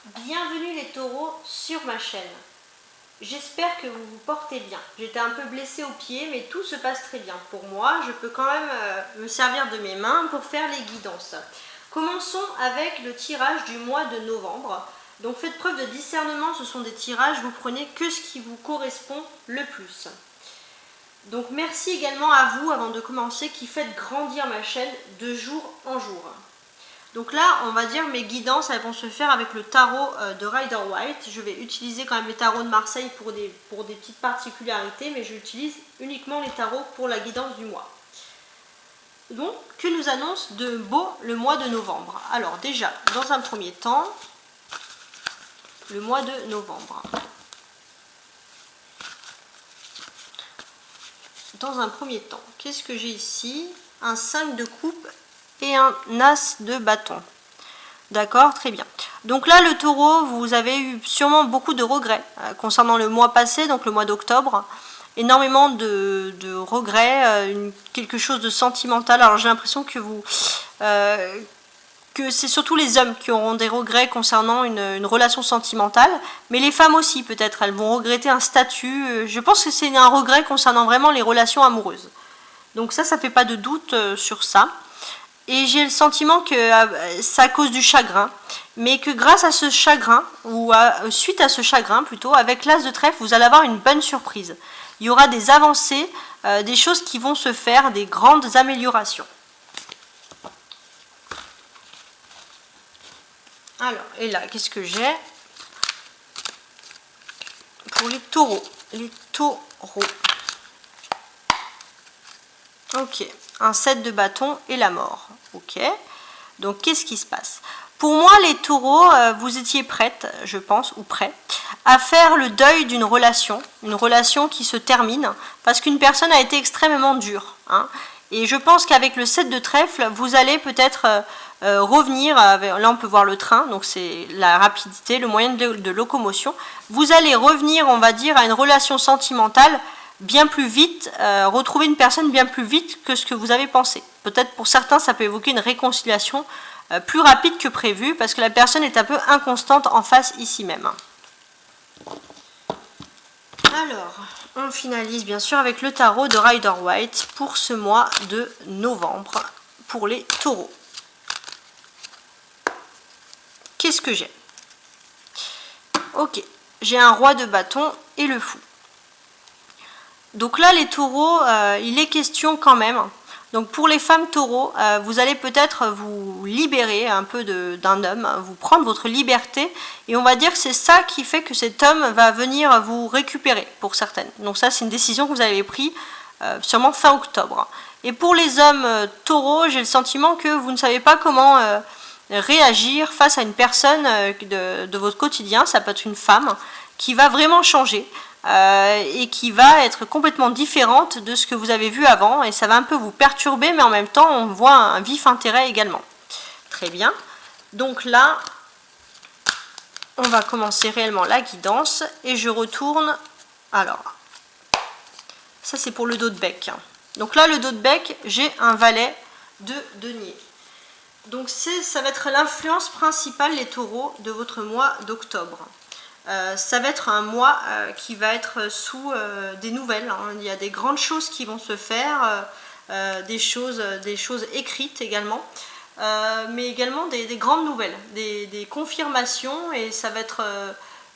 Bienvenue les taureaux sur ma chaîne. J'espère que vous vous portez bien. J'étais un peu blessée au pied, mais tout se passe très bien. Pour moi, je peux quand même me servir de mes mains pour faire les guidances. Commençons avec le tirage du mois de novembre. Donc faites preuve de discernement, ce sont des tirages, vous prenez que ce qui vous correspond le plus. Donc merci également à vous, avant de commencer, qui faites grandir ma chaîne de jour en jour. Donc là, on va dire mes guidances, elles vont se faire avec le tarot de Rider-Waite. Je vais utiliser quand même les tarots de Marseille pour des petites particularités, mais j'utilise uniquement les tarots pour la guidance du mois. Donc, que nous annonce de beau le mois de novembre? Alors déjà, dans un premier temps, le mois de novembre. Dans un premier temps, qu'est-ce que j'ai ici? Un 5 de coupe et un as de bâton. D'accord, très bien. Donc là, le taureau, vous avez eu sûrement beaucoup de regrets concernant le mois passé, donc le mois d'octobre. Énormément de regrets, quelque chose de sentimental. Alors j'ai l'impression que que c'est surtout les hommes qui auront des regrets concernant une relation sentimentale, mais les femmes aussi peut-être, elles vont regretter un statut. Je pense que c'est un regret concernant vraiment les relations amoureuses. Donc ça fait pas de doute sur ça. Et j'ai le sentiment que c'est à cause du chagrin, mais que grâce à ce chagrin, ou suite à ce chagrin plutôt, avec l'as de trèfle, vous allez avoir une bonne surprise. Il y aura des avancées, des choses qui vont se faire, des grandes améliorations. Alors, et là, qu'est-ce que j'ai pour les taureaux? Les taureaux. Ok, un 7 de bâton et la mort. Ok, donc qu'est-ce qui se passe? Pour moi, les taureaux, vous étiez prêtes, je pense, ou prêts, à faire le deuil d'une relation, une relation qui se termine, parce qu'une personne a été extrêmement dure. Hein, et je pense qu'avec le 7 de trèfle, vous allez peut-être revenir, là on peut voir le train, donc c'est la rapidité, le moyen de locomotion, vous allez revenir, on va dire, à une relation sentimentale bien plus vite, retrouver une personne bien plus vite que ce que vous avez pensé. Peut-être pour certains, ça peut évoquer une réconciliation plus rapide que prévu, parce que la personne est un peu inconstante en face ici même. Alors, on finalise bien sûr avec le tarot de Rider-Waite pour ce mois de novembre, pour les taureaux. Qu'est-ce que j'ai? Ok, j'ai un roi de bâton et le fou. Donc là, les taureaux, il est question quand même. Donc pour les femmes taureaux, vous allez peut-être vous libérer un peu d'un homme, vous prendre votre liberté. Et on va dire que c'est ça qui fait que cet homme va venir vous récupérer pour certaines. Donc ça, c'est une décision que vous avez prise sûrement fin octobre. Et pour les hommes taureaux, j'ai le sentiment que vous ne savez pas comment réagir face à une personne de votre quotidien. Ça peut être une femme qui va vraiment changer. Et qui va être complètement différente de ce que vous avez vu avant, et ça va un peu vous perturber, mais en même temps on voit un vif intérêt également. Très bien, donc là on va commencer réellement la guidance, et je retourne. Alors ça c'est pour le dos de bec, donc là le dos de bec, j'ai un valet de denier. Donc ça va être l'influence principale, les taureaux, de votre mois d'octobre. Ça va être un mois qui va être sous des nouvelles. Hein. Il y a des grandes choses qui vont se faire, des choses écrites également, mais également des grandes nouvelles, des confirmations, et ça va être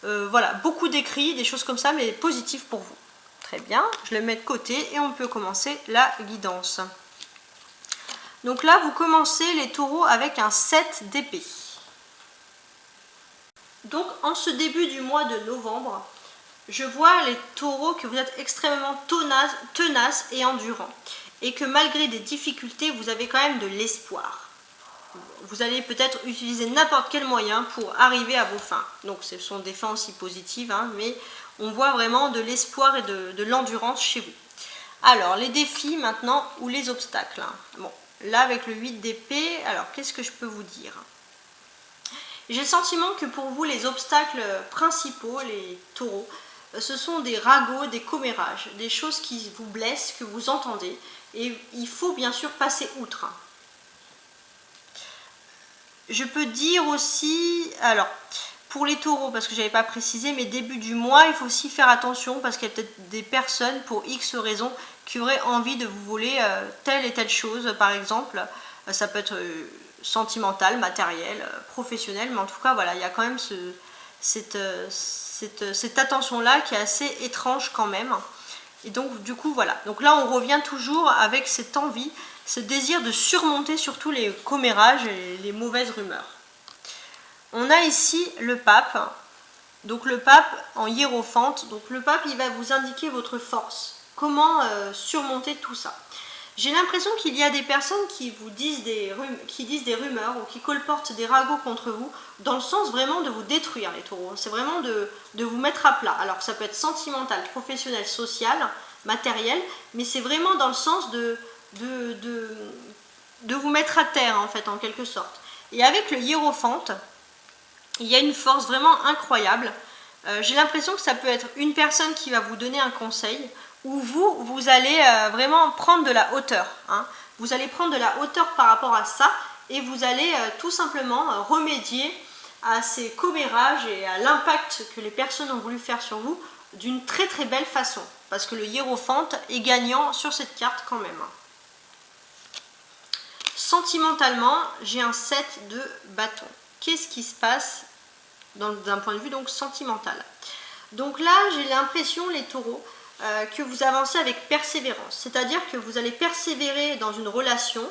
voilà, beaucoup d'écrits, des choses comme ça, mais positives pour vous. Très bien, je le mets de côté et on peut commencer la guidance. Donc là, vous commencez les taureaux avec un 7 d'épée. Donc en ce début du mois de novembre, je vois les taureaux que vous êtes extrêmement tenaces et endurants, et que malgré des difficultés, vous avez quand même de l'espoir. Vous allez peut-être utiliser n'importe quel moyen pour arriver à vos fins. Donc ce sont des fins aussi positives, hein, mais on voit vraiment de l'espoir et de l'endurance chez vous. Alors les défis maintenant, ou les obstacles. Bon, là avec le 8 d'épée, alors qu'est-ce que je peux vous dire ? J'ai le sentiment que pour vous, les obstacles principaux, les taureaux, ce sont des ragots, des commérages, des choses qui vous blessent, que vous entendez, et il faut bien sûr passer outre. Je peux dire aussi, alors, Pour les taureaux, parce que je n'avais pas précisé, mais début du mois, il faut aussi faire attention parce qu'il y a peut-être des personnes, pour X raisons, qui auraient envie de vous voler telle et telle chose, par exemple. Ça peut être sentimental, matériel, professionnel, mais en tout cas, voilà, il y a quand même cette attention-là qui est assez étrange quand même. Et donc, du coup, voilà. Donc là, on revient toujours avec cette envie, ce désir de surmonter surtout les commérages et les mauvaises rumeurs. On a ici le pape, donc le pape en hiérophante. Donc le pape, il va vous indiquer votre force, comment surmonter tout ça. J'ai l'impression qu'il y a des personnes qui vous disent disent des rumeurs ou qui colportent des ragots contre vous, dans le sens vraiment de vous détruire, les taureaux. C'est vraiment de vous mettre à plat. Alors ça peut être sentimental, professionnel, social, matériel, mais c'est vraiment dans le sens de vous mettre à terre, en fait, en quelque sorte. Et avec le hiérophante, il y a une force vraiment incroyable. J'ai l'impression que ça peut être une personne qui va vous donner un conseil, ou vous allez vraiment prendre de la hauteur. Hein. Vous allez prendre de la hauteur par rapport à ça, et vous allez tout simplement remédier à ces commérages et à l'impact que les personnes ont voulu faire sur vous d'une très très belle façon. Parce que le hiérophante est gagnant sur cette carte quand même. Sentimentalement, j'ai un 7 de bâton. Qu'est-ce qui se passe d'un point de vue donc sentimental? Donc là, j'ai l'impression, les taureaux, que vous avancez avec persévérance. C'est-à-dire que vous allez persévérer dans une relation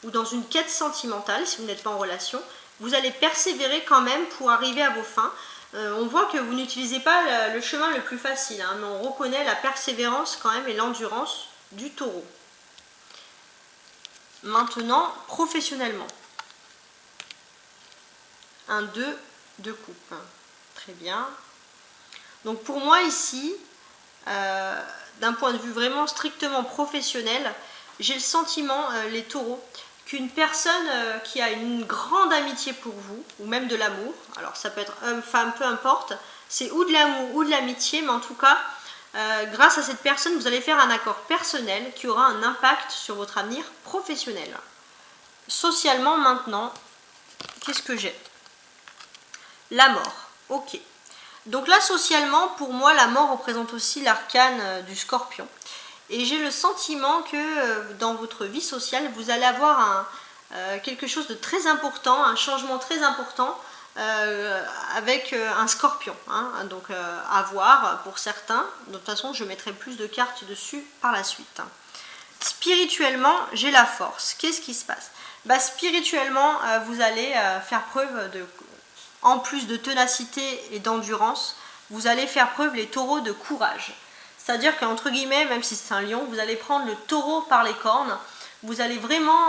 ou dans une quête sentimentale, si vous n'êtes pas en relation. Vous allez persévérer quand même pour arriver à vos fins. On voit que vous n'utilisez pas le chemin le plus facile, hein, mais on reconnaît la persévérance quand même et l'endurance du taureau. Maintenant, professionnellement. Un 2 de coupe. Très bien. Donc pour moi ici, d'un point de vue vraiment strictement professionnel, j'ai le sentiment, les taureaux, qu'une personne qui a une grande amitié pour vous, ou même de l'amour, alors ça peut être homme, femme, peu importe, c'est ou de l'amour ou de l'amitié, mais en tout cas, grâce à cette personne, vous allez faire un accord personnel qui aura un impact sur votre avenir professionnel. Socialement maintenant, qu'est-ce que j'ai? La mort, ok. Donc là, socialement, pour moi, la mort représente aussi l'arcane du scorpion. Et j'ai le sentiment que dans votre vie sociale, vous allez avoir quelque chose de très important, un changement très important avec un scorpion. Hein. Donc à voir pour certains. De toute façon, je mettrai plus de cartes dessus par la suite. Spirituellement, j'ai la force. Qu'est-ce qui se passe? Spirituellement, vous allez faire preuve de... En plus de ténacité et d'endurance, vous allez faire preuve, les taureaux, de courage. C'est-à-dire qu'entre guillemets, même si c'est un lion, vous allez prendre le taureau par les cornes, vous allez vraiment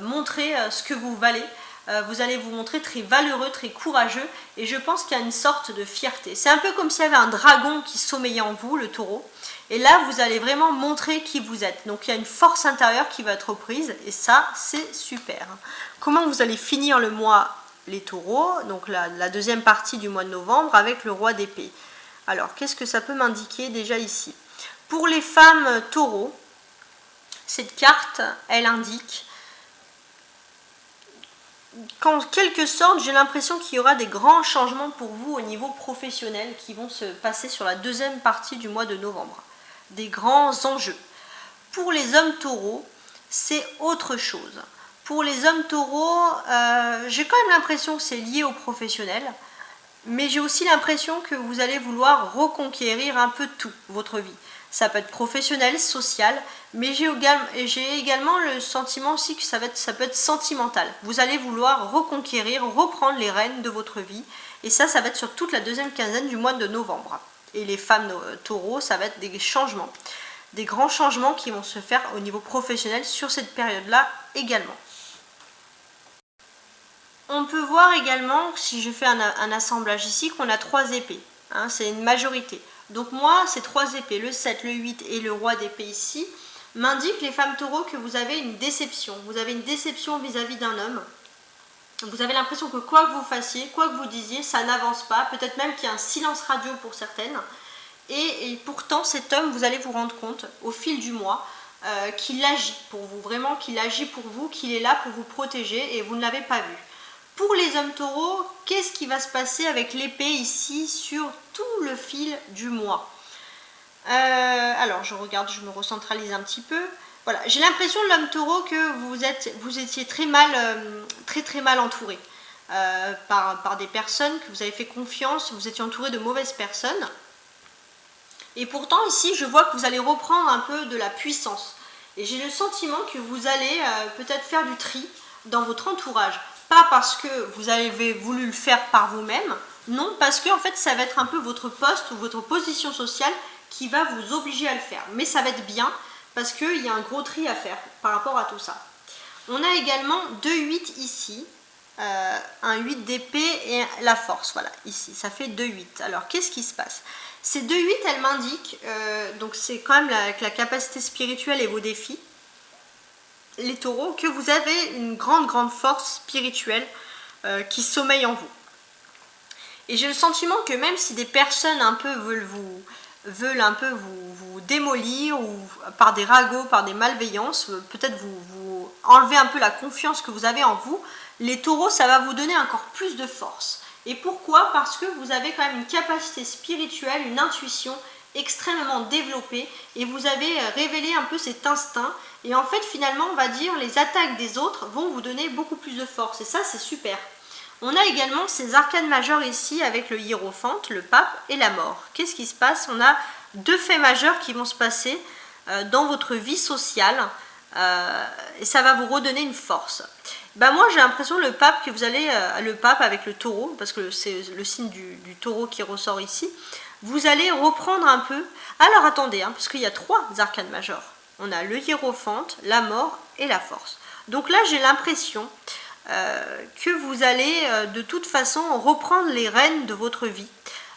montrer ce que vous valez, vous allez vous montrer très valeureux, très courageux, et je pense qu'il y a une sorte de fierté. C'est un peu comme s'il y avait un dragon qui sommeillait en vous, le taureau, et là vous allez vraiment montrer qui vous êtes. Donc il y a une force intérieure qui va être prise, et ça c'est super. Comment vous allez finir le mois, les taureaux, donc la deuxième partie du mois de novembre, avec le roi d'épée? Alors, qu'est-ce que ça peut m'indiquer déjà ici? Pour les femmes taureaux, cette carte, elle indique qu'en quelque sorte, j'ai l'impression qu'il y aura des grands changements pour vous au niveau professionnel qui vont se passer sur la deuxième partie du mois de novembre. Des grands enjeux. Pour les hommes taureaux, c'est autre chose. Pour les hommes taureaux, j'ai quand même l'impression que c'est lié au professionnel, mais j'ai aussi l'impression que vous allez vouloir reconquérir un peu tout, votre vie. Ça peut être professionnel, social, mais j'ai également le sentiment aussi que ça peut être sentimental. Vous allez vouloir reconquérir, reprendre les rênes de votre vie, et ça va être sur toute la deuxième quinzaine du mois de novembre. Et les femmes taureaux, ça va être des changements, des grands changements qui vont se faire au niveau professionnel sur cette période-là également. On peut voir également, si je fais un assemblage ici, qu'on a 3 épées. Hein, c'est une majorité. Donc moi, ces 3 épées, le 7, le 8 et le roi d'épée ici, m'indiquent, les femmes taureaux, que vous avez une déception. Vous avez une déception vis-à-vis d'un homme. Vous avez l'impression que quoi que vous fassiez, quoi que vous disiez, ça n'avance pas. Peut-être même qu'il y a un silence radio pour certaines. Et pourtant, cet homme, vous allez vous rendre compte, au fil du mois, qu'il agit pour vous. Vraiment, qu'il agit pour vous, qu'il est là pour vous protéger et vous ne l'avez pas vu. Pour les hommes taureaux, qu'est-ce qui va se passer avec l'épée ici sur tout le fil du mois? Alors je regarde, je me recentralise un petit peu. Voilà, j'ai l'impression de l'homme taureau que vous étiez très mal entouré par des personnes, que vous avez fait confiance, vous étiez entouré de mauvaises personnes. Et pourtant ici je vois que vous allez reprendre un peu de la puissance. Et j'ai le sentiment que vous allez peut-être faire du tri dans votre entourage. Pas parce que vous avez voulu le faire par vous-même, non, parce que en fait ça va être un peu votre poste ou votre position sociale qui va vous obliger à le faire. Mais ça va être bien parce qu'il y a un gros tri à faire par rapport à tout ça. On a également 2 8 ici, un 8 d'épée et la force, voilà, ici, ça fait 2 8. Alors qu'est-ce qui se passe? Ces 2 8, elles m'indiquent, donc c'est quand même la capacité spirituelle et vos défis, les taureaux, que vous avez une grande force spirituelle qui sommeille en vous. Et j'ai le sentiment que même si des personnes un peu veulent un peu vous démolir ou par des ragots, par des malveillances, peut-être vous enlever un peu la confiance que vous avez en vous, les taureaux, ça va vous donner encore plus de force. Et pourquoi? Parce que vous avez quand même une capacité spirituelle, une intuition extrêmement développée et vous avez révélé un peu cet instinct. Et en fait, finalement, on va dire, les attaques des autres vont vous donner beaucoup plus de force. Et ça, c'est super. On a également ces arcanes majeures ici avec le hiérophante, le pape et la mort. Qu'est-ce qui se passe? On a 2 faits majeurs qui vont se passer dans votre vie sociale et ça va vous redonner une force. Ben moi j'ai l'impression le pape que vous allez, le pape avec le taureau, parce que c'est le signe du taureau qui ressort ici, vous allez reprendre un peu. Alors attendez, parce qu'il y a 3 arcanes majeures. On a le hiérophante, la mort et la force. Donc là j'ai l'impression que vous allez de toute façon reprendre les rênes de votre vie,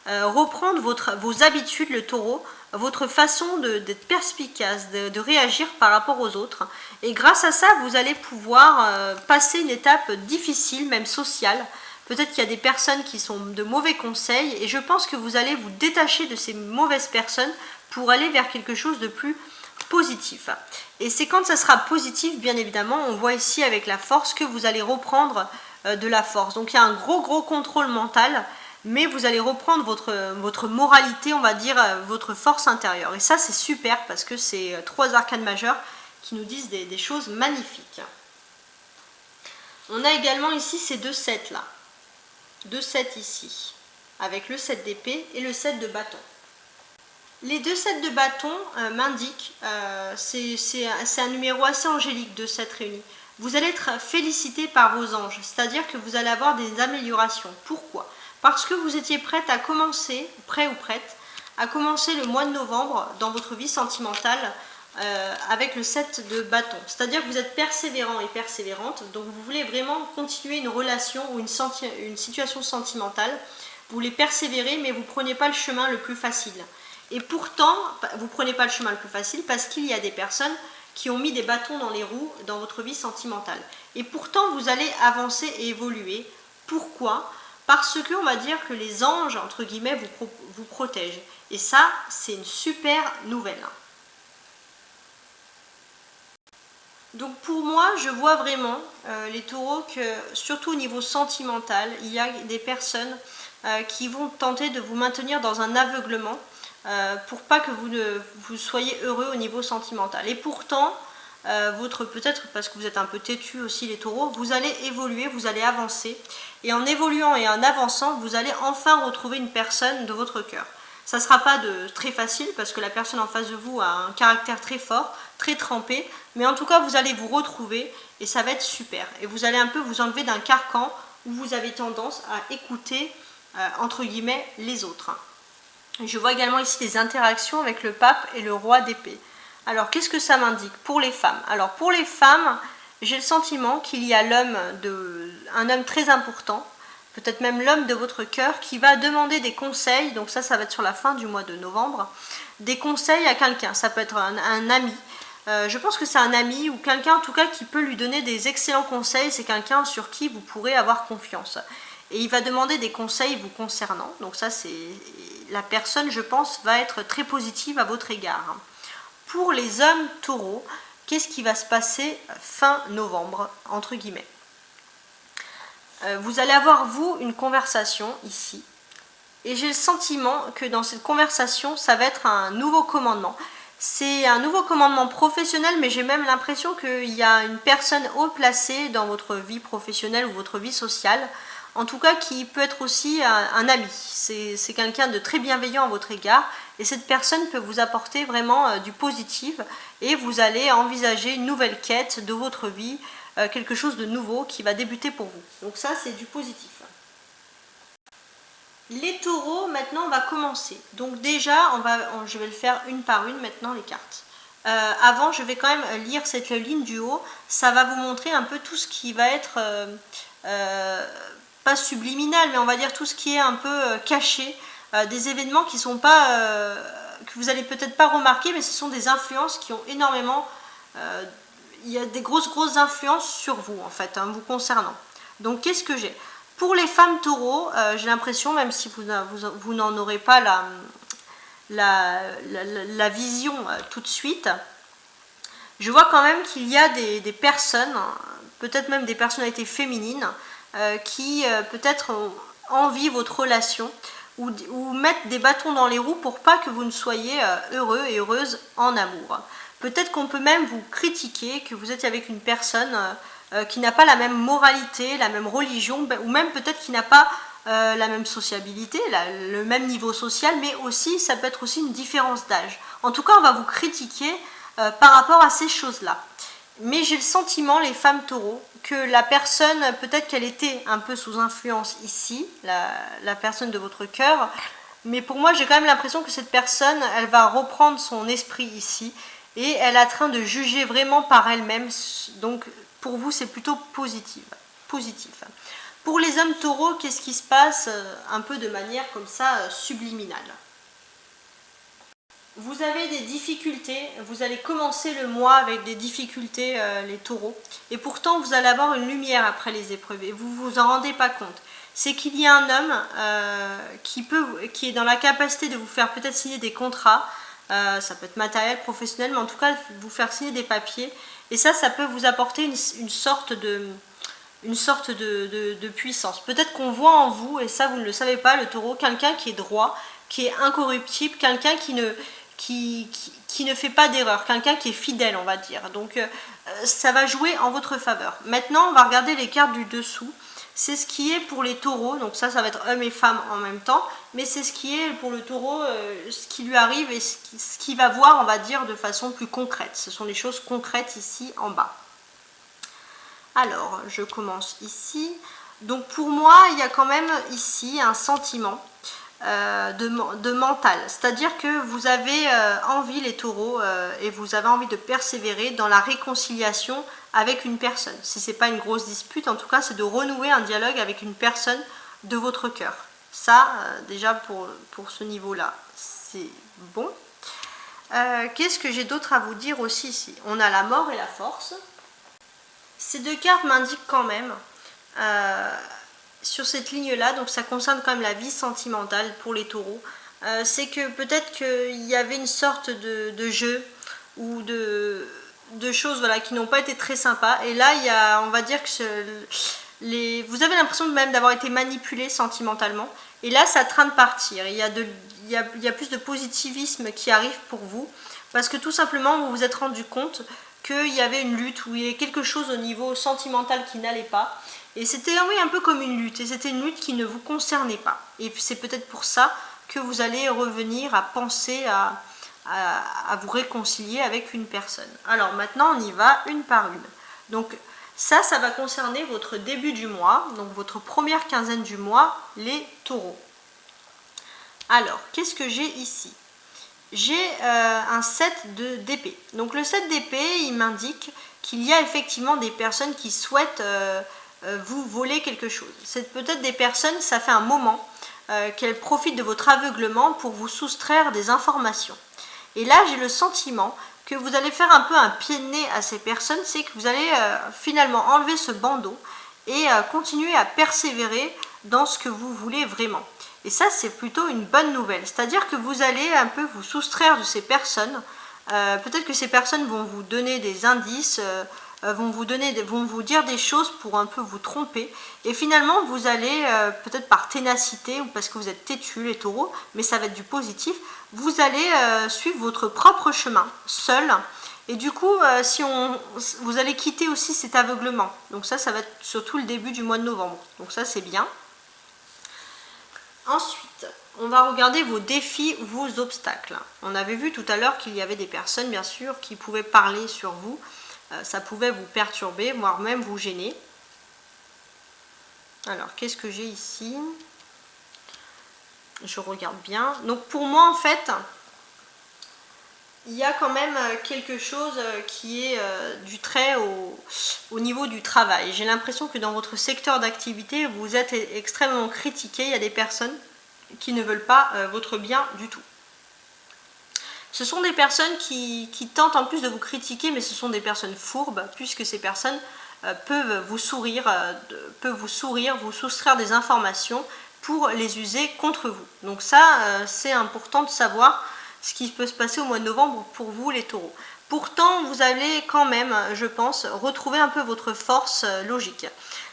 reprendre vos habitudes, le taureau, votre façon d'être perspicace, de réagir par rapport aux autres. Et grâce à ça, vous allez pouvoir passer une étape difficile, même sociale. Peut-être qu'il y a des personnes qui sont de mauvais conseils et je pense que vous allez vous détacher de ces mauvaises personnes pour aller vers quelque chose de plus positif. Et c'est quand ça sera positif, bien évidemment, on voit ici avec la force que vous allez reprendre de la force. Donc il y a un gros contrôle mental, mais vous allez reprendre votre moralité, on va dire, votre force intérieure. Et ça, c'est super parce que c'est 3 arcanes majeures qui nous disent des choses magnifiques. On a également ici ces 2 sets là. 2 sets ici, avec le 7 d'épée et le 7 de bâton. Les 2 sets de bâton m'indiquent, c'est un numéro assez angélique, 2 sets réunis. Vous allez être félicité par vos anges, c'est-à-dire que vous allez avoir des améliorations. Pourquoi? Parce que vous étiez prête à commencer, prêt ou prête, à commencer le mois de novembre dans votre vie sentimentale avec le 7 de bâton. C'est-à-dire que vous êtes persévérant et persévérante, donc vous voulez vraiment continuer une relation ou une situation sentimentale. Vous voulez persévérer, mais vous ne prenez pas le chemin le plus facile. Et pourtant, vous ne prenez pas le chemin le plus facile parce qu'il y a des personnes qui ont mis des bâtons dans les roues dans votre vie sentimentale. Et pourtant, vous allez avancer et évoluer. Pourquoi? Parce que, on va dire que les anges, entre guillemets, vous protègent. Et ça, c'est une super nouvelle. Donc pour moi, je vois vraiment, les taureaux, que surtout au niveau sentimental, il y a des personnes qui vont tenter de vous maintenir dans un aveuglement pour pas que vous soyez heureux au niveau sentimental. Et pourtant, peut-être parce que vous êtes un peu têtu aussi les taureaux, vous allez évoluer, vous allez avancer. Et en évoluant et en avançant, vous allez enfin retrouver une personne de votre cœur. Ça ne sera pas très facile parce que la personne en face de vous a un caractère très fort, très trempé. Mais en tout cas, vous allez vous retrouver et ça va être super. Et vous allez un peu vous enlever d'un carcan où vous avez tendance à écouter, entre guillemets, les autres. Je vois également ici des interactions avec le pape et le roi d'épée. Alors, qu'est-ce que ça m'indique pour les femmes? Alors, pour les femmes, j'ai le sentiment qu'il y a un homme très important, peut-être même l'homme de votre cœur, qui va demander des conseils, donc ça va être sur la fin du mois de novembre, des conseils à quelqu'un. Ça peut être un ami. Je pense que c'est un ami ou quelqu'un en tout cas qui peut lui donner des excellents conseils. C'est quelqu'un sur qui vous pourrez avoir confiance. Et il va demander des conseils vous concernant. Donc ça, la personne, je pense, va être très positive à votre égard. Pour les hommes taureaux, qu'est-ce qui va se passer fin novembre, entre guillemets? vous allez avoir, vous, une conversation ici. Et j'ai le sentiment que dans cette conversation, ça va être un nouveau commandement. C'est un nouveau commandement professionnel, mais j'ai même l'impression qu'il y a une personne haut placée dans votre vie professionnelle ou votre vie sociale, en tout cas qui peut être aussi un ami. C'est quelqu'un de très bienveillant à votre égard, et cette personne peut vous apporter vraiment du positif, et vous allez envisager une nouvelle quête de votre vie, quelque chose de nouveau qui va débuter pour vous. Donc ça, c'est du positif. Les taureaux, maintenant on va commencer. Donc déjà, je vais le faire une par une maintenant les cartes. Avant, je vais quand même lire cette ligne du haut. Ça va vous montrer un peu tout ce qui va être, pas subliminal, mais on va dire tout ce qui est un peu caché. Des événements qui sont pas, que vous allez peut-être pas remarquer, mais ce sont des influences qui ont énormément... il y a des grosses influences sur vous, en fait, vous concernant. Donc, qu'est-ce que j'ai ? Pour les femmes taureaux, j'ai l'impression, même si vous n'en aurez pas la vision tout de suite, je vois quand même qu'il y a des personnes, peut-être même des personnalités féminines, qui peut-être envient votre relation ou mettent des bâtons dans les roues pour pas que vous ne soyez heureux et heureuse en amour. Peut-être qu'on peut même vous critiquer, que vous êtes avec une personne... qui n'a pas la même moralité, la même religion, ou même peut-être qui n'a pas la même sociabilité, le même niveau social, mais aussi ça peut être aussi une différence d'âge. En tout cas, on va vous critiquer par rapport à ces choses-là. Mais j'ai le sentiment, les femmes taureaux, que la personne, peut-être qu'elle était un peu sous influence ici, la personne de votre cœur, mais pour moi, j'ai quand même l'impression que cette personne, elle va reprendre son esprit ici, et elle est en train de juger vraiment par elle-même, donc pour vous, c'est plutôt positif. Pour les hommes taureaux, qu'est-ce qui se passe un peu de manière comme ça subliminale? Vous avez des difficultés, vous allez commencer le mois avec des difficultés, les taureaux, et pourtant vous allez avoir une lumière après les épreuves, et vous vous en rendez pas compte. C'est qu'il y a un homme qui est dans la capacité de vous faire peut-être signer des contrats, ça peut être matériel, professionnel, mais en tout cas vous faire signer des papiers, et ça peut vous apporter une sorte de puissance. Peut-être qu'on voit en vous, et ça vous ne le savez pas, le taureau, quelqu'un qui est droit, qui est incorruptible, quelqu'un qui ne fait pas d'erreur, quelqu'un qui est fidèle, on va dire. Donc ça va jouer en votre faveur. Maintenant, on va regarder les cartes du dessous. C'est ce qui est pour les taureaux, donc ça va être hommes et femmes en même temps, mais c'est ce qui est pour le taureau, ce qui lui arrive et ce qu'il va voir, on va dire, de façon plus concrète. Ce sont les choses concrètes ici en bas. Alors, je commence ici. Donc pour moi, il y a quand même ici un sentiment de mental. C'est-à-dire que vous avez envie, les taureaux, et vous avez envie de persévérer dans la réconciliation avec une personne. Si ce n'est pas une grosse dispute, en tout cas, c'est de renouer un dialogue avec une personne de votre cœur. Ça, déjà pour ce niveau-là, c'est bon. Qu'est-ce que j'ai d'autre à vous dire aussi ici? On a la mort et la force. Ces deux cartes m'indiquent quand même sur cette ligne-là, donc ça concerne quand même la vie sentimentale pour les taureaux. C'est que peut-être qu'il y avait une sorte de jeu ou de choses voilà, qui n'ont pas été très sympas. Et là, on va dire que vous avez l'impression même d'avoir été manipulé sentimentalement. Et là, ça est en train de partir. Il y a plus de positivisme qui arrive pour vous. Parce que tout simplement, vous vous êtes rendu compte qu'il y avait une lutte, où il y avait quelque chose au niveau sentimental qui n'allait pas. Et c'était oui, un peu comme une lutte. Et c'était une lutte qui ne vous concernait pas. Et c'est peut-être pour ça que vous allez revenir à penser à vous réconcilier avec une personne. Alors maintenant, on y va une par une. Donc ça va concerner votre début du mois, donc votre première quinzaine du mois, les taureaux. Alors, qu'est-ce que j'ai ici? J'ai un 7 d'épée. Donc le 7 d'épée, il m'indique qu'il y a effectivement des personnes qui souhaitent vous voler quelque chose. C'est peut-être des personnes, ça fait un moment qu'elles profitent de votre aveuglement pour vous soustraire des informations. Et là, j'ai le sentiment que vous allez faire un peu un pied de nez à ces personnes, c'est que vous allez finalement enlever ce bandeau et continuer à persévérer dans ce que vous voulez vraiment. Et ça, c'est plutôt une bonne nouvelle. C'est-à-dire que vous allez un peu vous soustraire de ces personnes. Peut-être que ces personnes vont vous donner des indices, vont vous dire des choses pour un peu vous tromper. Et finalement, vous allez, peut-être par ténacité ou parce que vous êtes têtus les taureaux, mais ça va être du positif, vous allez suivre votre propre chemin, seul. Et du coup, vous allez quitter aussi cet aveuglement. Donc ça va être surtout le début du mois de novembre. Donc ça, c'est bien. Ensuite, on va regarder vos défis, vos obstacles. On avait vu tout à l'heure qu'il y avait des personnes, bien sûr, qui pouvaient parler sur vous. Ça pouvait vous perturber, voire même vous gêner. Alors, qu'est-ce que j'ai ici? Je regarde bien. Donc, pour moi, en fait, il y a quand même quelque chose qui est du trait au niveau du travail. J'ai l'impression que dans votre secteur d'activité, vous êtes extrêmement critiqué. Il y a des personnes qui ne veulent pas votre bien du tout. Ce sont des personnes qui tentent en plus de vous critiquer, mais ce sont des personnes fourbes, puisque ces personnes peuvent vous sourire, vous soustraire des informations pour les user contre vous. Donc ça, c'est important de savoir ce qui peut se passer au mois de novembre pour vous les taureaux. Pourtant, vous allez quand même, je pense, retrouver un peu votre force logique.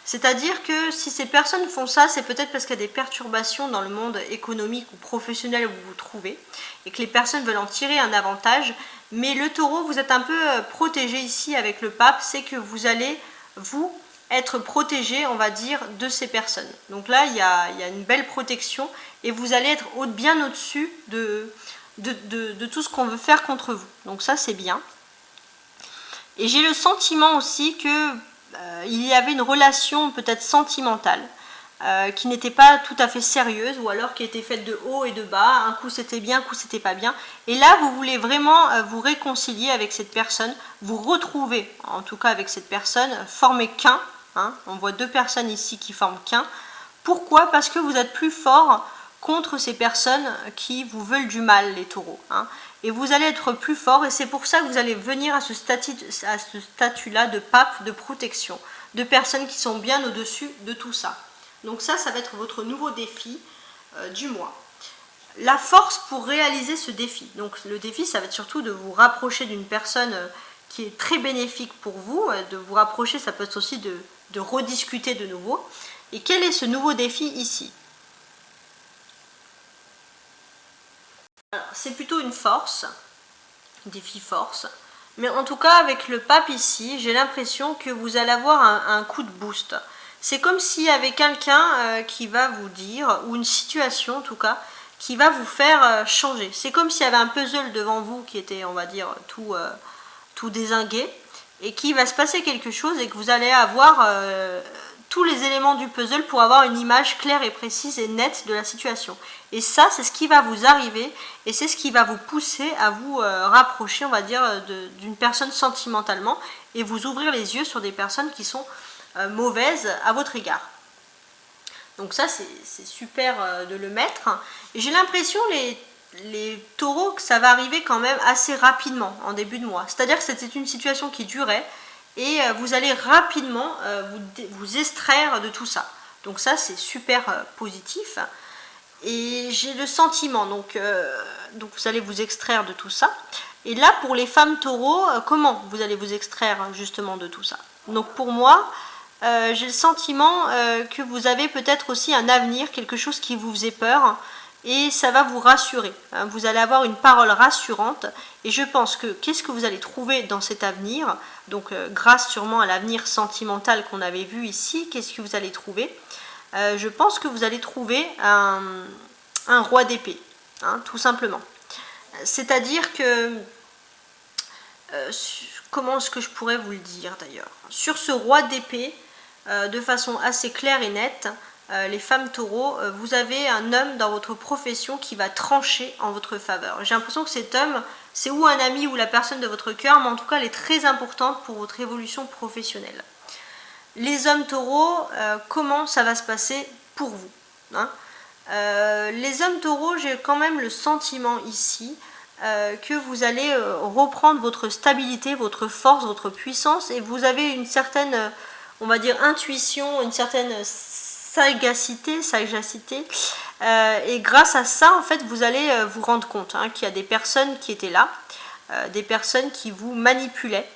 C'est-à-dire que si ces personnes font ça, c'est peut-être parce qu'il y a des perturbations dans le monde économique ou professionnel où vous vous trouvez et que les personnes veulent en tirer un avantage. Mais le taureau, vous êtes un peu protégé ici avec le pape, c'est que vous allez, vous, être protégé, on va dire, de ces personnes. Donc là, il y a une belle protection et vous allez être bien au-dessus de tout ce qu'on veut faire contre vous. Donc ça, c'est bien. Et j'ai le sentiment aussi que il y avait une relation peut-être sentimentale qui n'était pas tout à fait sérieuse ou alors qui était faite de haut et de bas. Un coup c'était bien, un coup c'était pas bien. Et là, vous voulez vraiment vous réconcilier avec cette personne, vous retrouver en tout cas avec cette personne, former qu'un. Hein, on voit deux personnes ici qui forment qu'un. Pourquoi? Parce que vous êtes plus fort contre ces personnes qui vous veulent du mal, les taureaux. Hein. Et vous allez être plus fort et c'est pour ça que vous allez venir à ce statut-là de pape de protection, de personnes qui sont bien au-dessus de tout ça. Donc ça va être votre nouveau défi du mois. La force pour réaliser ce défi. Donc le défi, ça va être surtout de vous rapprocher d'une personne qui est très bénéfique pour vous. De vous rapprocher, ça peut être aussi de rediscuter de nouveau. Et quel est ce nouveau défi ici? C'est plutôt une force, défi force, mais en tout cas avec le pape ici, j'ai l'impression que vous allez avoir un coup de boost. C'est comme s'il y avait quelqu'un qui va vous dire, ou une situation en tout cas, qui va vous faire changer. C'est comme s'il y avait un puzzle devant vous qui était, on va dire, tout dézingué, et qu'il va se passer quelque chose et que vous allez avoir tous les éléments du puzzle pour avoir une image claire et précise et nette de la situation. Et ça, c'est ce qui va vous arriver et c'est ce qui va vous pousser à vous rapprocher, on va dire, d'une personne sentimentalement et vous ouvrir les yeux sur des personnes qui sont mauvaises à votre égard. Donc ça, c'est super de le mettre. Et j'ai l'impression, les taureaux, que ça va arriver quand même assez rapidement en début de mois. C'est-à-dire que c'était une situation qui durait et vous allez rapidement vous extraire de tout ça. Donc ça, c'est super positif. Et j'ai le sentiment, donc vous allez vous extraire de tout ça. Et là, pour les femmes taureaux, comment vous allez vous extraire justement de tout ça? Donc pour moi, j'ai le sentiment que vous avez peut-être aussi un avenir, quelque chose qui vous faisait peur, et ça va vous rassurer. Hein. Vous allez avoir une parole rassurante, et je pense que qu'est-ce que vous allez trouver dans cet avenir? Donc grâce sûrement à l'avenir sentimental qu'on avait vu ici, qu'est-ce que vous allez trouver? Je pense que vous allez trouver un roi d'épée, hein, tout simplement. C'est-à-dire que, comment est-ce que je pourrais vous le dire d'ailleurs? Sur ce roi d'épée, de façon assez claire et nette, les femmes taureaux, vous avez un homme dans votre profession qui va trancher en votre faveur. J'ai l'impression que cet homme, c'est ou un ami ou la personne de votre cœur, mais en tout cas, elle est très importante pour votre évolution professionnelle. Les hommes taureaux, comment ça va se passer pour vous, hein? Les hommes taureaux, j'ai quand même le sentiment ici que vous allez reprendre votre stabilité, votre force, votre puissance, et vous avez une certaine, on va dire, intuition, une certaine sagacité, et grâce à ça, en fait, vous allez vous rendre compte hein, qu'il y a des personnes qui étaient là, des personnes qui vous manipulaient,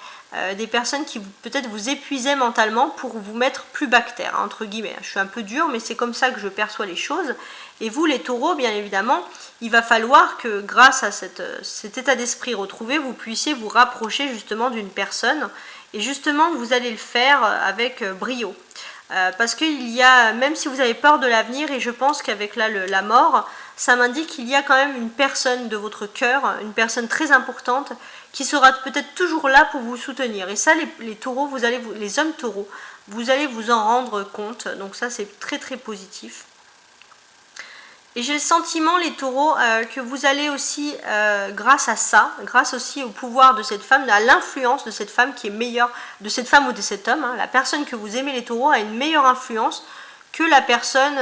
des personnes qui peut-être vous épuisaient mentalement pour vous mettre plus bactère, entre guillemets. Je suis un peu dure, mais c'est comme ça que je perçois les choses. Et vous, les taureaux, bien évidemment, il va falloir que grâce à cet état d'esprit retrouvé, vous puissiez vous rapprocher justement d'une personne. Et justement, vous allez le faire avec brio. Parce qu'il y a, même si vous avez peur de l'avenir, et je pense qu'avec la mort, ça m'indique qu'il y a quand même une personne de votre cœur, une personne très importante, qui sera peut-être toujours là pour vous soutenir. Et ça, les taureaux, les hommes taureaux, vous allez vous en rendre compte. Donc ça, c'est très très positif. Et j'ai le sentiment, les taureaux, que vous allez aussi, grâce à ça, grâce aussi au pouvoir de cette femme, à l'influence de cette femme qui est meilleure, de cette femme ou de cet homme, hein, la personne que vous aimez, les taureaux, a une meilleure influence que la personne,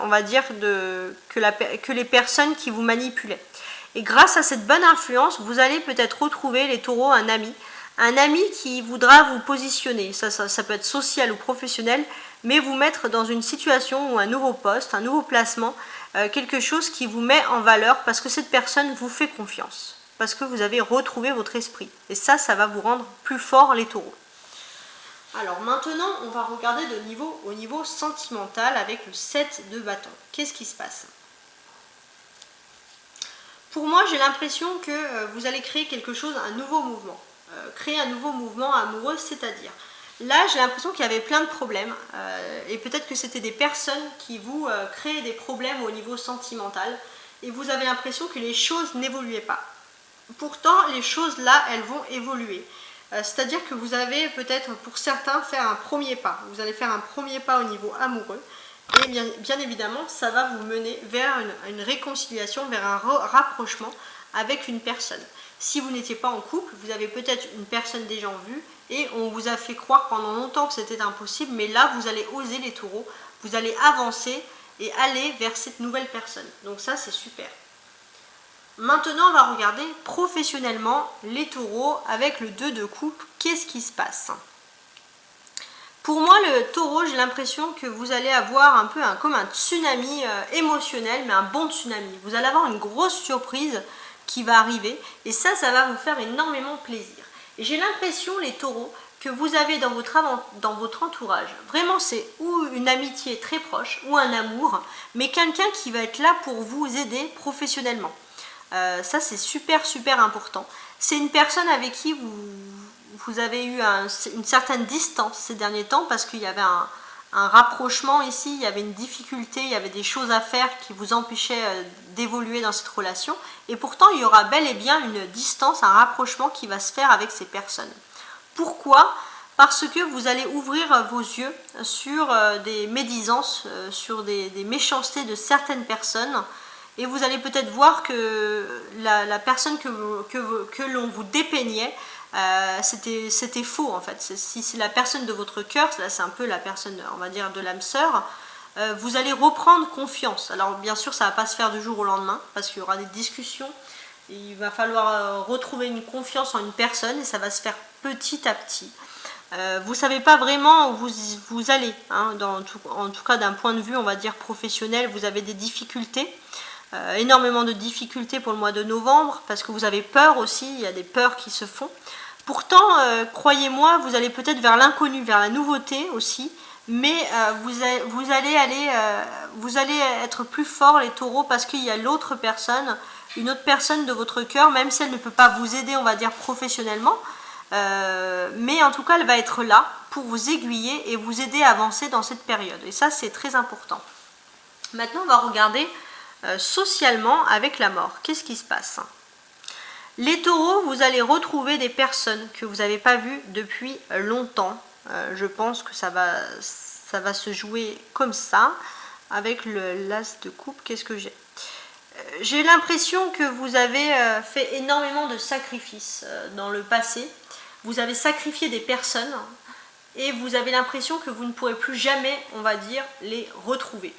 on va dire, que les personnes qui vous manipulaient. Et grâce à cette bonne influence, vous allez peut-être retrouver, les taureaux, un ami qui voudra vous positionner. Ça peut être social ou professionnel, mais vous mettre dans une situation ou un nouveau poste, un nouveau placement, quelque chose qui vous met en valeur parce que cette personne vous fait confiance, parce que vous avez retrouvé votre esprit. Et ça va vous rendre plus fort, les taureaux. Alors maintenant, on va regarder au niveau sentimental avec le 7 de bâton. Qu'est-ce qui se passe? Pour moi, j'ai l'impression que vous allez créer quelque chose, un nouveau mouvement. Créer un nouveau mouvement amoureux, c'est-à-dire... Là, j'ai l'impression qu'il y avait plein de problèmes et peut-être que c'était des personnes qui vous créaient des problèmes au niveau sentimental et vous avez l'impression que les choses n'évoluaient pas. Pourtant, les choses là, elles vont évoluer. C'est-à-dire que vous avez peut-être pour certains faire un premier pas. Vous allez faire un premier pas au niveau amoureux et bien évidemment, ça va vous mener vers une réconciliation, vers un rapprochement avec une personne. Si vous n'étiez pas en couple, vous avez peut-être une personne déjà en vue et on vous a fait croire pendant longtemps que c'était impossible, mais là vous allez oser, les taureaux, vous allez avancer et aller vers cette nouvelle personne. Donc ça, c'est super. Maintenant, on va regarder professionnellement les taureaux avec le 2 de coupe. Qu'est-ce qui se passe? Pour moi, le taureau, j'ai l'impression que vous allez avoir un peu comme un tsunami émotionnel, mais un bon tsunami. Vous allez avoir une grosse surprise qui va arriver et ça va vous faire énormément plaisir. Et j'ai l'impression, les taureaux, que vous avez dans votre entourage, vraiment c'est ou une amitié très proche ou un amour, mais quelqu'un qui va être là pour vous aider professionnellement. Ça, c'est super super important. C'est une personne avec qui vous avez eu une certaine distance ces derniers temps parce qu'il y avait un rapprochement ici, il y avait une difficulté, il y avait des choses à faire qui vous empêchaient d'évoluer dans cette relation. Et pourtant, il y aura bel et bien une distance, un rapprochement qui va se faire avec ces personnes. Pourquoi? Parce que vous allez ouvrir vos yeux sur des médisances, sur des méchancetés de certaines personnes. Et vous allez peut-être voir que la personne que l'on vous dépeignait, c'était faux en fait. Si c'est la personne de votre cœur, là c'est un peu la personne, on va dire, de l'âme sœur, vous allez reprendre confiance. Alors bien sûr, ça ne va pas se faire du jour au lendemain, parce qu'il y aura des discussions, il va falloir retrouver une confiance en une personne, et ça va se faire petit à petit. Vous ne savez pas vraiment où vous allez, hein, en tout cas d'un point de vue, on va dire, professionnel, vous avez des difficultés. Énormément de difficultés pour le mois de novembre parce que vous avez peur aussi, il y a des peurs qui se font. Pourtant, croyez-moi, vous allez peut-être vers l'inconnu, vers la nouveauté aussi, mais vous allez être plus fort, les taureaux, parce qu'il y a l'autre personne, une autre personne de votre cœur, même si elle ne peut pas vous aider, on va dire, professionnellement, mais en tout cas, elle va être là pour vous aiguiller et vous aider à avancer dans cette période. Et ça, c'est très important. Maintenant, on va regarder socialement avec la mort. Qu'est-ce qui se passe? Les taureaux, vous allez retrouver des personnes que vous n'avez pas vues depuis longtemps. Je pense que ça va se jouer comme ça. Avec l'as de coupe, qu'est-ce que j'ai? J'ai l'impression que vous avez fait énormément de sacrifices dans le passé. Vous avez sacrifié des personnes et vous avez l'impression que vous ne pourrez plus jamais, on va dire, les retrouver.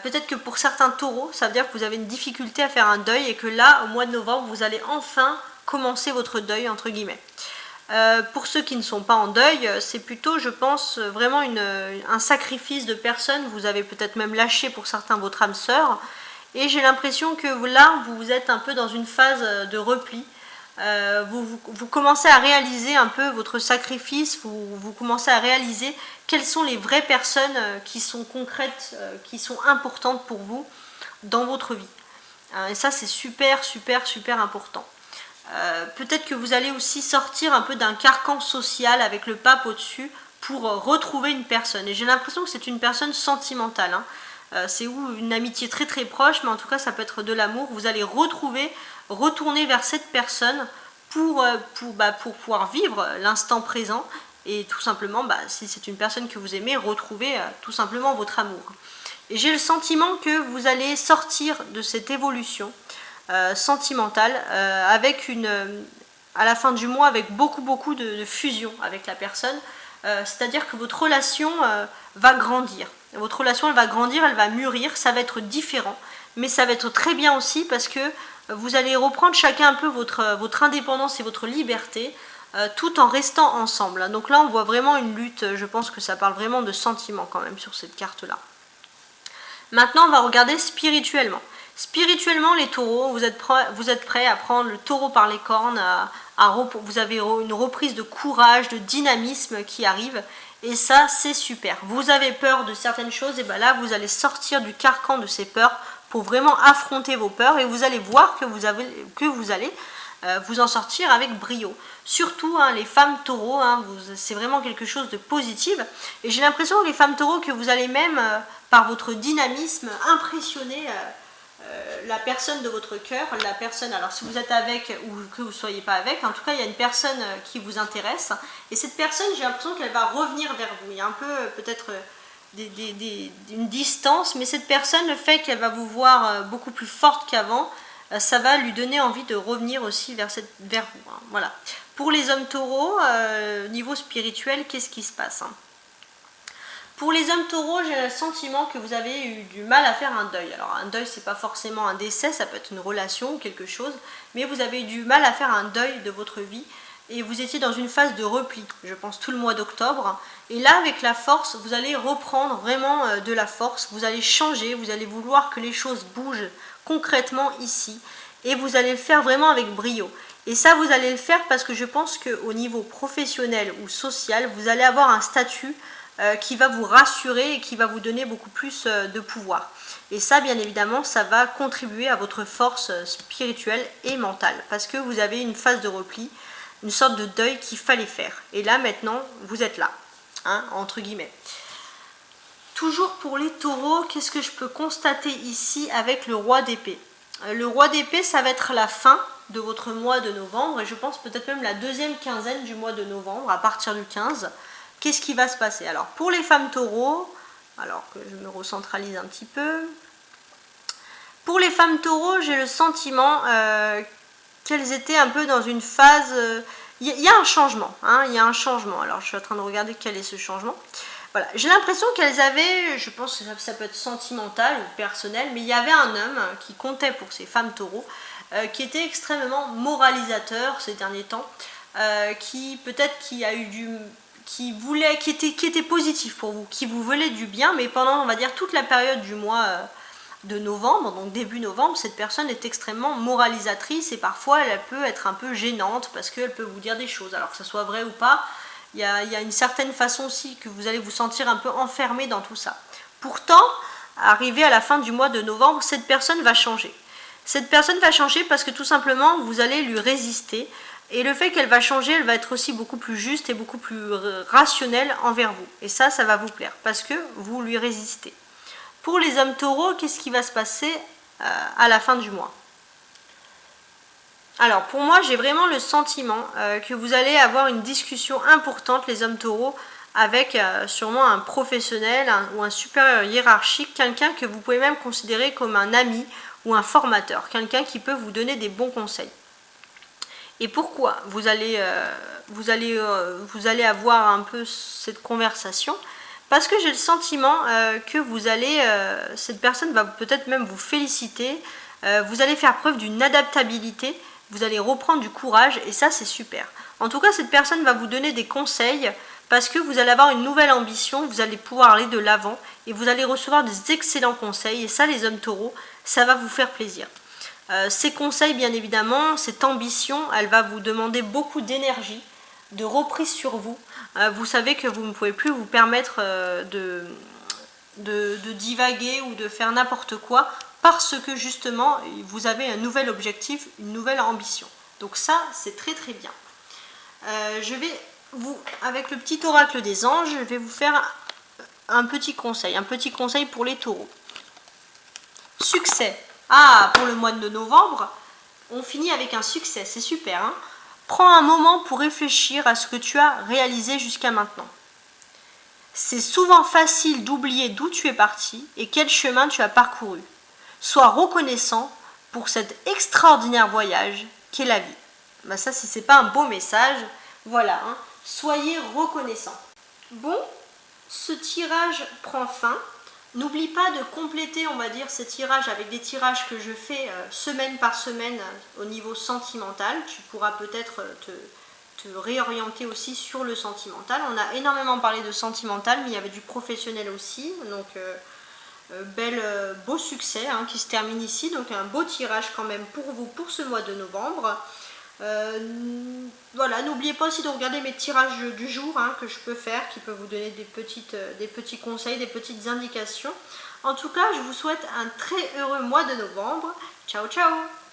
Peut-être que pour certains taureaux, ça veut dire que vous avez une difficulté à faire un deuil et que là, au mois de novembre, vous allez enfin commencer votre deuil, entre guillemets. Pour ceux qui ne sont pas en deuil, c'est plutôt, je pense, vraiment un sacrifice de personnes. Vous avez peut-être même lâché pour certains votre âme sœur. Et j'ai l'impression que là, vous êtes un peu dans une phase de repli. vous commencez à réaliser un peu votre sacrifice, vous commencez à réaliser quelles sont les vraies personnes qui sont concrètes, qui sont importantes pour vous dans votre vie. Et ça, c'est super, super, super important. Peut-être que vous allez aussi sortir un peu d'un carcan social avec le pape au-dessus pour retrouver une personne. Et j'ai l'impression que c'est une personne sentimentale. C'est ou une amitié très très proche, mais en tout cas ça peut être de l'amour. Vous allez retourner vers cette personne pour pouvoir vivre l'instant présent et tout simplement, si c'est une personne que vous aimez, retrouver tout simplement votre amour. Et j'ai le sentiment que vous allez sortir de cette évolution sentimentale avec à la fin du mois avec beaucoup de fusion avec la personne. C'est-à-dire que votre relation va grandir. Votre relation, elle va grandir, elle va mûrir, ça va être différent. Mais ça va être très bien aussi parce que vous allez reprendre chacun un peu votre indépendance et votre liberté tout en restant ensemble. Donc là, on voit vraiment une lutte. Je pense que ça parle vraiment de sentiments quand même sur cette carte-là. Maintenant, on va regarder spirituellement. Spirituellement, les taureaux, vous êtes prêts à prendre le taureau par les cornes, vous avez une reprise de courage, de dynamisme qui arrive, et ça, c'est super. Vous avez peur de certaines choses, et bien là, vous allez sortir du carcan de ces peurs pour vraiment affronter vos peurs, et vous allez voir que vous allez vous en sortir avec brio. Surtout les femmes taureaux, c'est vraiment quelque chose de positif. Et j'ai l'impression que les femmes taureaux, que vous allez même, par votre dynamisme, impressionner la personne de votre cœur, la personne, alors si vous êtes avec ou que vous ne soyez pas avec, en tout cas il y a une personne qui vous intéresse. Et cette personne, j'ai l'impression qu'elle va revenir vers vous. Il y a un peu peut-être une distance, mais cette personne, le fait qu'elle va vous voir beaucoup plus forte qu'avant, ça va lui donner envie de revenir aussi vers vous. Voilà. Pour les hommes taureaux, niveau spirituel, qu'est-ce qui se passe Pour les hommes taureaux, j'ai le sentiment que vous avez eu du mal à faire un deuil. Alors un deuil, c'est pas forcément un décès, ça peut être une relation ou quelque chose, mais vous avez eu du mal à faire un deuil de votre vie et vous étiez dans une phase de repli, je pense tout le mois d'octobre. Et là, avec la force, vous allez reprendre vraiment de la force, vous allez changer, vous allez vouloir que les choses bougent concrètement ici et vous allez le faire vraiment avec brio. Et ça, vous allez le faire parce que je pense qu'au niveau professionnel ou social, vous allez avoir un statut qui va vous rassurer et qui va vous donner beaucoup plus de pouvoir. Et ça, bien évidemment, ça va contribuer à votre force spirituelle et mentale parce que vous avez une phase de repli, une sorte de deuil qu'il fallait faire. Et là, maintenant, vous êtes là, entre guillemets. Toujours pour les taureaux, qu'est-ce que je peux constater ici avec le roi d'épée? Le roi d'épée, ça va être la fin de votre mois de novembre et je pense peut-être même la deuxième quinzaine du mois de novembre, à partir du 15. Qu'est-ce qui va se passer? Alors, pour les femmes taureaux, alors que je me recentralise un petit peu. Pour les femmes taureaux, j'ai le sentiment qu'elles étaient un peu dans une phase... Il y a un changement, il y a un changement. Alors, je suis en train de regarder quel est ce changement. Voilà, j'ai l'impression qu'elles avaient, je pense que ça peut être sentimental ou personnel, mais il y avait un homme qui comptait pour ces femmes taureaux, qui était extrêmement moralisateur ces derniers temps, qui était positif pour vous, qui vous voulait du bien, mais pendant, on va dire, toute la période du mois de novembre, donc début novembre, cette personne est extrêmement moralisatrice et parfois elle peut être un peu gênante parce qu'elle peut vous dire des choses, alors que ce soit vrai ou pas. Il y a une certaine façon aussi que vous allez vous sentir un peu enfermé dans tout ça. Pourtant, arrivé à la fin du mois de novembre, cette personne va changer. Cette personne va changer parce que tout simplement, vous allez lui résister. Et le fait qu'elle va changer, elle va être aussi beaucoup plus juste et beaucoup plus rationnelle envers vous. Et ça va vous plaire parce que vous lui résistez. Pour les hommes taureaux, qu'est-ce qui va se passer à la fin du mois ? Alors pour moi, j'ai vraiment le sentiment que vous allez avoir une discussion importante, les hommes taureaux, avec sûrement un professionnel ou un supérieur hiérarchique, quelqu'un que vous pouvez même considérer comme un ami ou un formateur, quelqu'un qui peut vous donner des bons conseils. Et pourquoi vous allez avoir un peu cette conversation? Parce que j'ai le sentiment que cette personne va peut-être même vous féliciter, vous allez faire preuve d'une adaptabilité, vous allez reprendre du courage et ça c'est super. En tout cas, cette personne va vous donner des conseils parce que vous allez avoir une nouvelle ambition, vous allez pouvoir aller de l'avant et vous allez recevoir des excellents conseils et ça les hommes taureaux, ça va vous faire plaisir. Ces conseils, bien évidemment, cette ambition, elle va vous demander beaucoup d'énergie, de reprise sur vous. Vous savez que vous ne pouvez plus vous permettre de divaguer ou de faire n'importe quoi parce que justement, vous avez un nouvel objectif, une nouvelle ambition. Donc ça, c'est très très bien. Je vais avec le petit oracle des anges, je vais vous faire un petit conseil pour les taureaux. Succès. Ah, pour le mois de novembre, on finit avec un succès, c'est super. Hein? Prends un moment pour réfléchir à ce que tu as réalisé jusqu'à maintenant. C'est souvent facile d'oublier d'où tu es parti et quel chemin tu as parcouru. Sois reconnaissant pour cet extraordinaire voyage qu'est la vie. Ben ça, si c'est pas un beau message, voilà, hein. Soyez reconnaissant. Bon, ce tirage prend fin. N'oublie pas de compléter, on va dire, ces tirages avec des tirages que je fais semaine par semaine au niveau sentimental. Tu pourras peut-être te réorienter aussi sur le sentimental. On a énormément parlé de sentimental, mais il y avait du professionnel aussi. Donc, beau succès hein, qui se termine ici. Donc, un beau tirage quand même pour vous pour ce mois de novembre. Voilà, n'oubliez pas aussi de regarder mes tirages du jour hein, que je peux faire, qui peuvent vous donner des petits conseils, des petites indications. En tout cas, je vous souhaite un très heureux mois de novembre. Ciao, ciao!